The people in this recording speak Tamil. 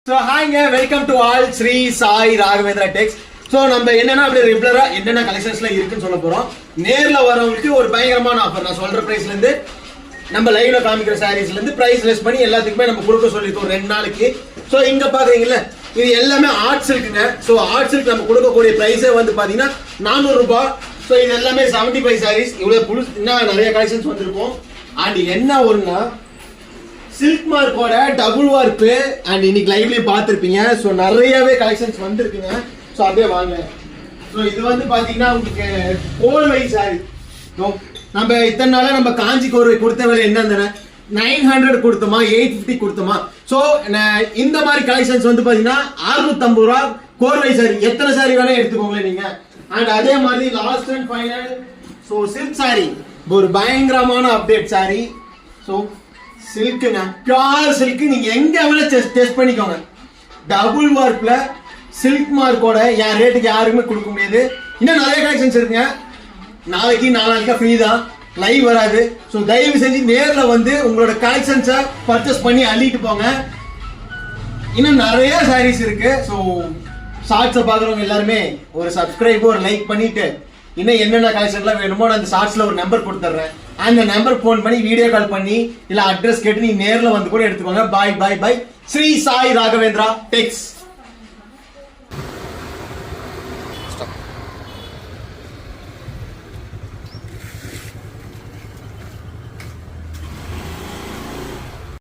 So hi welcome to all Sri Sai Raghavendra Techs. So நம்ம என்னன்னா அப்படியே ரெகுலரா என்னென்ன கலெக்ஷன்ஸ்ல இருக்குன்னு சொல்ல போறோம். நேர்ல வரவங்களுக்கு ஒரு பயங்கரமான ஆஃபர். நான் சொல்ற பிரைஸ்ல இருந்து நம்ம லைவ்ல காமிக்கிற சாரீஸ்ல இருந்து பிரைஸ் லெஸ் பண்ணி எல்லாத்துக்குமே நம்ம கொடுக்க சொல்லிருக்கோம் 2 நாளைக்கு. சோ இங்க பாக்குறீங்கல்ல இது எல்லாமே ஆர்ட் சில்க்ங்க. சோ ஆர்ட் சில்க் நம்ம கொடுக்கக்கூடிய பிரைஸே வந்து பாத்தீங்கன்னா 400 ரூபாய். சோ இது எல்லாமே 75 சாரீஸ். இவ்வளவு புது இன்னும் நிறைய கலெக்ஷன்ஸ் வந்திருக்கும். அண்ட் என்ன ஒருனா சில்க் மார்க்கோட டபுள் வார்ப் அண்ட் இன்னைக்கு லைவ்லயே பார்த்திருப்பீங்க. ஸோ நிறையவே கலெக்ஷன்ஸ் வந்திருக்குங்க. ஸோ அப்படியே வாங்க. ஸோ இது வந்து பாத்தீங்கன்னா உங்களுக்கு ஹோல் வைஸ் சாரி. நம்ம இத்தனை நாளா நம்ம காஞ்சி கோர்வை கொடுத்த விலை என்னன்னு 900 கொடுத்தோமா 850 கொடுத்தோமா. ஸோ இந்த மாதிரி கலெக்ஷன்ஸ் வந்து பாத்தீங்கன்னா 650 ரூபா கோர்வை சாரி. எத்தனை சாரி வேணா எடுத்துக்கோங்களேன் நீங்க. அண்ட் அதே மாதிரி last and final so silk sari ஒரு பயங்கரமான அப்டேட் சாரி. ஸோ சில்க்குங்க, பியூர் சில்க். நீங்க எங்க வேணா டெஸ்ட் பண்ணிக்கோங்க. டபுள் வார்ப்ல சில்க் மார்க்கோட என் ரேட்டுக்கு யாருக்குமே கொடுக்க முடியாது. இன்னும் நிறைய கலெக்ஷன்ஸ் இருக்குங்க. நாளைக்கு நாளைக்கு ஃப்ரீ தான், லைவ் வராது. ஸோ தயவு செஞ்சு நேர்ல வந்து உங்களோட கலெக்ஷன்ஸை பர்ச்சேஸ் பண்ணி அள்ளிட்டு போங்க. இன்னும் நிறைய சாரீஸ் இருக்கு. ஸோ ஷார்ட்ஸை பார்க்குறவங்க எல்லாருமே ஒரு சப்ஸ்கிரைப் ஒரு லைக் பண்ணிட்டு இன்னும் என்னென்ன கலெக்ஷன்லாம் வேணுமோ நான் அந்த ஷார்ட்ஸ்ல ஒரு நம்பர் கொடுத்துட்றேன். அந்த நம்பர் போன் பண்ணி வீடியோ கால் பண்ணி இல்ல அட்ரஸ் கேட்டு நீ நேர்ல வந்து கூட எடுத்துக்கோங்க. பாய் பாய் பாய். ஸ்ரீ சாய் ராகவேந்திரா டெக்ஸ்.